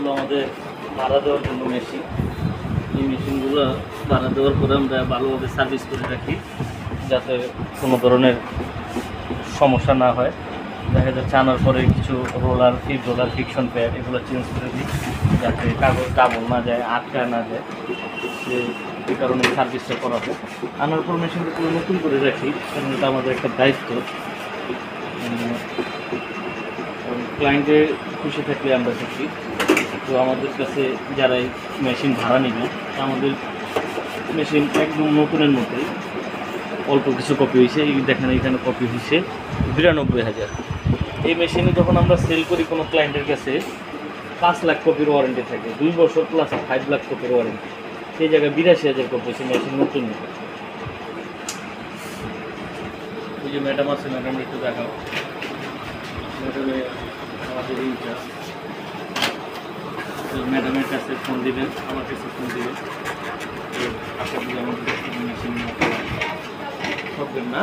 হলো আমাদের ভাড়া দেওয়ার জন্য মেশিন। এই মেশিনগুলো ভাড়া দেওয়ার পরে আমরা ভালোভাবে সার্ভিস করে রাখি যাতে কোনো ধরনের সমস্যা না হয়। দেখা যাচ্ছে আনার পরে কিছু রোলার ফিকশন প্যাড এগুলো চেঞ্জ করে দিই যাতে কাগজ ডাবল না যায়, আটকা না যায়, এই কারণে সার্ভিসটা করা হয়। আনার পর মেশিনটা পুরো নতুন করে রাখি, কারণ এটা আমাদের একটা দায়িত্ব। ক্লায়েন্টের খুশি থাকলে আমরা খুশি। তো আমাদের কাছে যারাই মেশিন ভাড়া নেবে, আমাদের মেশিন একদম নতুনের মতোই, অল্প কিছু কপি হয়েছে। এই দেখেন এখানে কপি হয়েছে ৯২,০০০। এই মেশিনে যখন আমরা সেল করি কোনো ক্লায়েন্টের কাছে ৫ লাখ কপির ওয়ারেন্টি থাকে, 2 বছর প্লাস 5 লাখ কপির ওয়ারেন্টি। সেই জায়গায় ৮২,০০০ কপি হয়েছে মেশিন নতুন। এই যে ম্যাডাম আছে, ম্যাডাম একটু দেখাও। ম্যাডামে আমাদের এইটা ম্যাডামের কাছে ফোন দিবেন, আমার কাছে ফোন দিবেন, আশা করি আমাদের মেশিন না